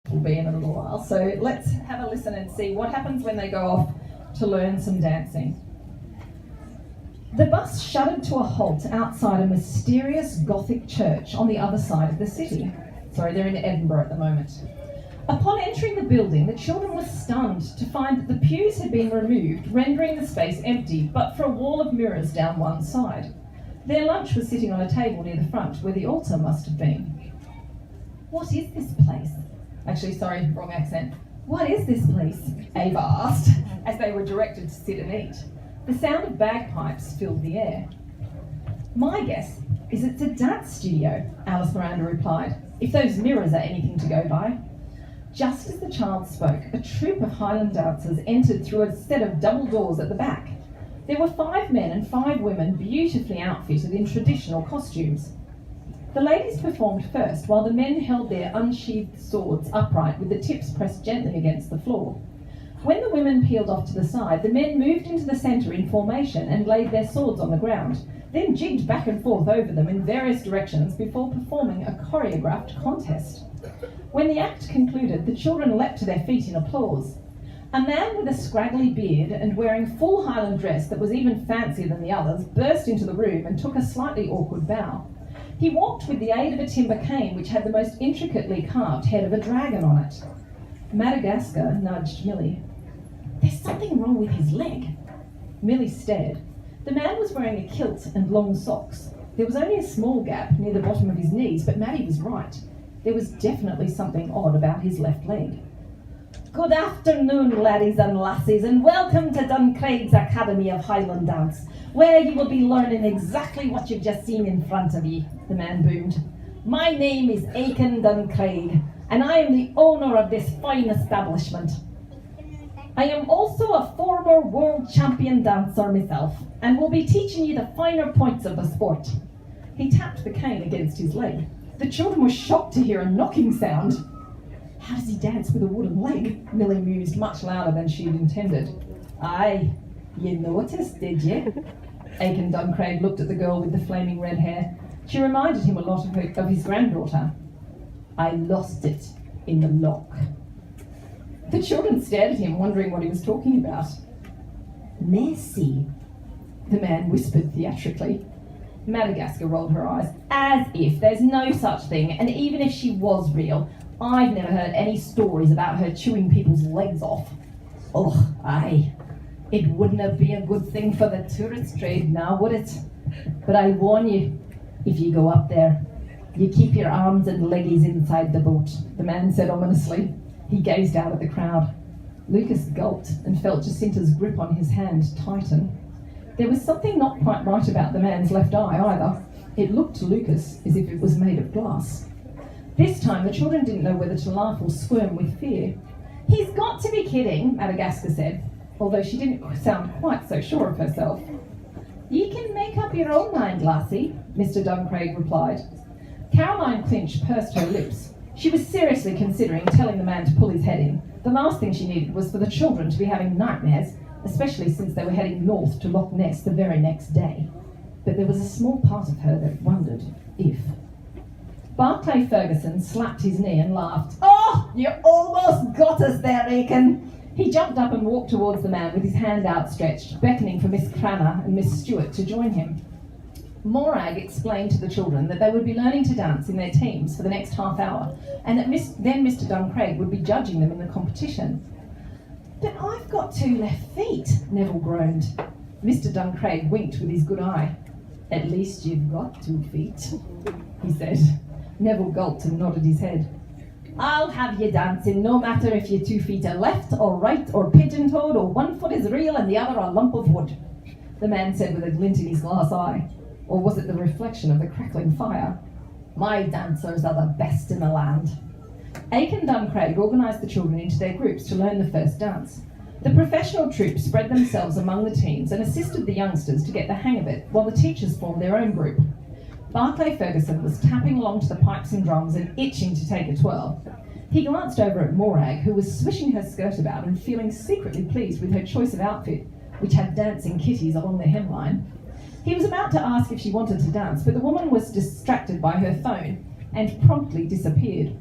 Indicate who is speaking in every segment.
Speaker 1: will be in a little while. So let's have a listen and see what happens when they go off to learn some dancing. The bus shuddered to a halt outside a mysterious Gothic church on the other side of the city. Sorry, they're in Edinburgh at the moment. Upon entering the building, the children were stunned to find that the pews had been removed, rendering the space empty, but for a wall of mirrors down one side. Their lunch was sitting on a table near the front, where the altar must have been. "What is this place?" Actually, sorry, wrong accent. "What is this place?" Ava asked, as they were directed to sit and eat. The sound of bagpipes filled the air. "My guess is it's a dance studio," Alice Miranda replied, "if those mirrors are anything to go by." Just as the child spoke, a troupe of Highland dancers entered through a set of double doors at the back. There were 5 men and 5 women beautifully outfitted in traditional costumes. The ladies performed first, while the men held their unsheathed swords upright with the tips pressed gently against the floor. When the women peeled off to the side, the men moved into the centre in formation and laid their swords on the ground, then jigged back and forth over them in various directions before performing a choreographed contest. When the act concluded, the children leapt to their feet in applause. A man with a scraggly beard and wearing full Highland dress that was even fancier than the others burst into the room and took a slightly awkward bow. He walked with the aid of a timber cane which had the most intricately carved head of a dragon on it. Madagascar nudged Millie. "There's something wrong with his leg." Millie stared. The man was wearing a kilt and long socks. There was only a small gap near the bottom of his knees, but Maddie was right. There was definitely something odd about his left leg. "Good afternoon, laddies and lassies, and welcome to Duncraig's Academy of Highland Dance, where you will be learning exactly what you've just seen in front of you," the man boomed. "My name is Aiken Duncraig, and I am the owner of this fine establishment. I am also a former world champion dancer myself, and will be teaching you the finer points of the sport." He tapped the cane against his leg. The children were shocked to hear a knocking sound. "How does he dance with a wooden leg?" Millie mused much louder than she had intended. "Aye, you noticed, did you?" Aiken Duncraig looked at the girl with the flaming red hair. She reminded him a lot of his granddaughter. "I lost it in the lock." The children stared at him, wondering what he was talking about. "Nessie," the man whispered theatrically. Madagascar rolled her eyes. "As if there's no such thing, and even if she was real, I've never heard any stories about her chewing people's legs off." "Oh, aye. It wouldn't have been a good thing for the tourist trade now, would it? But I warn you, if you go up there, you keep your arms and leggies inside the boat," the man said ominously. He gazed out at the crowd. Lucas gulped and felt Jacinta's grip on his hand tighten. There was something not quite right about the man's left eye either. It looked to Lucas as if it was made of glass. This time the children didn't know whether to laugh or squirm with fear. "He's got to be kidding," Madagascar said, although she didn't sound quite so sure of herself. "You can make up your own mind, lassie," Mr. Duncraig replied. Caroline Clinch pursed her lips. She was seriously considering telling the man to pull his head in. The last thing she needed was for the children to be having nightmares, especially since they were heading north to Loch Ness the very next day. But there was a small part of her that wondered if. Barclay Ferguson slapped his knee and laughed. "Oh, you almost got us there, Aiken." He jumped up and walked towards the man with his hand outstretched, beckoning for Miss Cranner and Miss Stewart to join him. Morag explained to the children that they would be learning to dance in their teams for the next half hour, and that then Mr. Duncraig would be judging them in the competition. "But I've got 2 left feet," Neville groaned. Mr. Duncraig winked with his good eye. "At least you've got 2 feet, he said. Neville gulped and nodded his head. "I'll have you dancing, no matter if your 2 feet are left or right or pigeon-toed or 1 foot is real and the other a lump of wood," the man said with a glint in his glass eye. Or was it the reflection of the crackling fire? "My dancers are the best in the land." Aiken Duncraig organised the children into their groups to learn the first dance. The professional troupe spread themselves among the teams and assisted the youngsters to get the hang of it, while the teachers formed their own group. Barclay Ferguson was tapping along to the pipes and drums and itching to take a twirl. He glanced over at Morag, who was swishing her skirt about and feeling secretly pleased with her choice of outfit, which had dancing kitties along the hemline. He was about to ask if she wanted to dance, but the woman was distracted by her phone and promptly disappeared.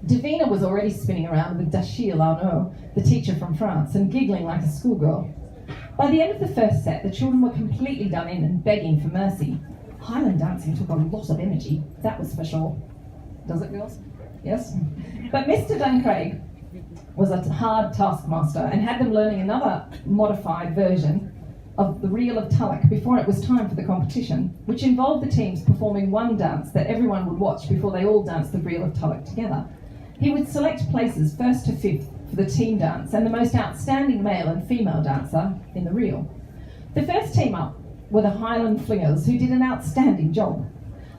Speaker 1: Davina was already spinning around with Dachille Arnaud, the teacher from France, and giggling like a schoolgirl. By the end of the first set, the children were completely done in and begging for mercy. Highland dancing took a lot of energy, that was for sure. Does it, girls? Yes? But Mr. Duncraig was a hard taskmaster and had them learning another modified version of the Reel of Tulloch before it was time for the competition, which involved the teams performing one dance that everyone would watch before they all danced the Reel of Tulloch together. He would select places 1st to 5th for the team dance and the most outstanding male and female dancer in the reel. The first team up were the Highland Flingers, who did an outstanding job.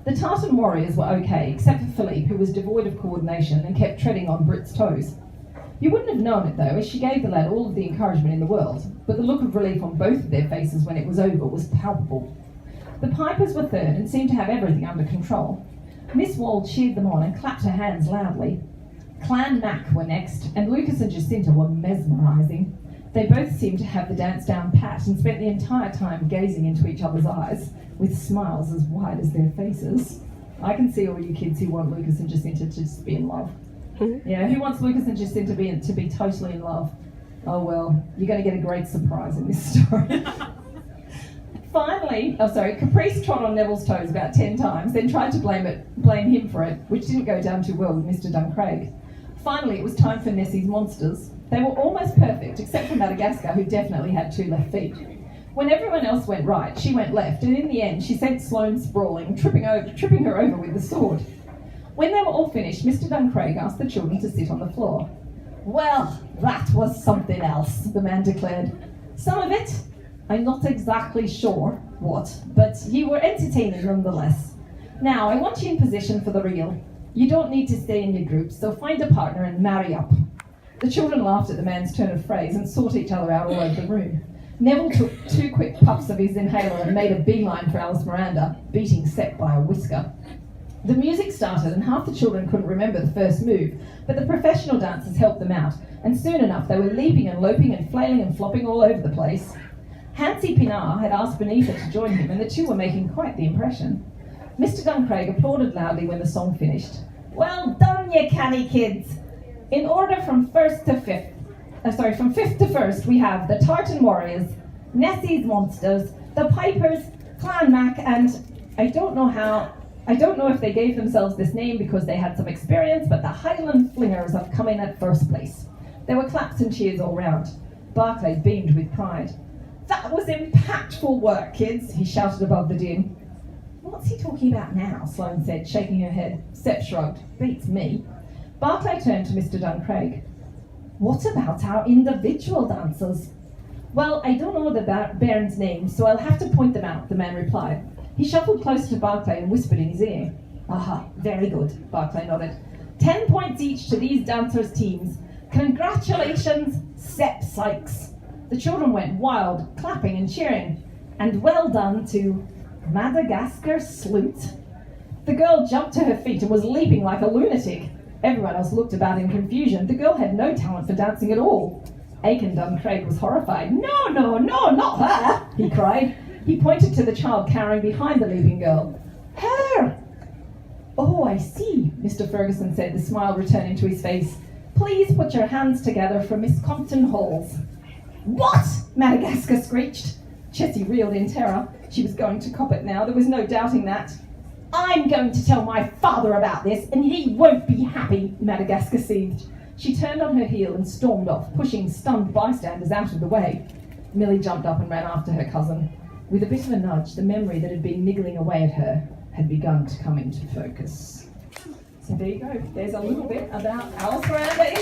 Speaker 1: The Tartan Warriors were okay, except for Philippe, who was devoid of coordination and kept treading on Brit's toes. You wouldn't have known it, though, as she gave the lad all of the encouragement in the world, but the look of relief on both of their faces when it was over was palpable. The Pipers were third and seemed to have everything under control. Miss Wald cheered them on and clapped her hands loudly. Clan Mac were next, and Lucas and Jacinta were mesmerising. They both seemed to have the dance down pat and spent the entire time gazing into each other's eyes, with smiles as wide as their faces. I can see all you kids who want Lucas and Jacinta to just be in love. Yeah, who wants Lucas and Jacinta to be totally in love? Oh well, you're going to get a great surprise in this story. Finally, Caprice trod on Neville's toes about 10 times, then tried to blame him for it, which didn't go down too well with Mr. Duncraig. Finally, it was time for Nessie's monsters. They were almost perfect, except for Madagascar, who definitely had 2 left feet. When everyone else went right, she went left, and in the end, she sent Sloane sprawling, tripping her over with the sword. When they were all finished, Mr. Duncraig asked the children to sit on the floor. Well, that was something else, the man declared. Some of it, I'm not exactly sure what, but you were entertaining nonetheless. Now, I want you in position for the reel. You don't need to stay in your groups, so find a partner and marry up. The children laughed at the man's turn of phrase and sought each other out all over the room. Neville took 2 quick puffs of his inhaler and made a beeline for Alice Miranda, beating Sep by a whisker. The music started and half the children couldn't remember the first move, but the professional dancers helped them out, and soon enough they were leaping and loping and flailing and flopping all over the place. Hansi Pinard had asked Benita to join him, and the two were making quite the impression. Mr. Duncraig applauded loudly when the song finished. Well done, you canny kids! In order from 5th to 1st, we have the Tartan Warriors, Nessie's Monsters, the Pipers, Clan Mac, and I don't know if they gave themselves this name because they had some experience, but the Highland Flingers have come in at 1st place. There were claps and cheers all round. Barclay beamed with pride. That was impactful work, kids, he shouted above the din. What's he talking about now? Sloane said, shaking her head. Sep shrugged. Beats me. Barclay turned to Mr. Duncraig. What about our individual dancers? Well, I don't know the baron's name, so I'll have to point them out, the man replied. He shuffled closer to Barclay and whispered in his ear. Aha, very good, Barclay nodded. 10 points each to these dancers' teams. Congratulations, Sep Sykes. The children went wild, clapping and cheering. And well done to Madagascar Sloot. The girl jumped to her feet and was leaping like a lunatic. Everyone else looked about in confusion. The girl had no talent for dancing at all. Aiken Duncraig was horrified. No, not her, he cried. He pointed to the child cowering behind the leaping girl. Her! Oh, I see, Mr. Ferguson said, the smile returning to his face. Please put your hands together for Miss Compton Halls. What? Madagascar screeched. Jessie reeled in terror. She was going to cop it now, there was no doubting that. I'm going to tell my father about this, and he won't be happy, Madagascar seethed. She turned on her heel and stormed off, pushing stunned bystanders out of the way. Millie jumped up and ran after her cousin. With a bit of a nudge, the memory that had been niggling away at her had begun to come into focus. So there you go. There's a little bit about Alice Miranda in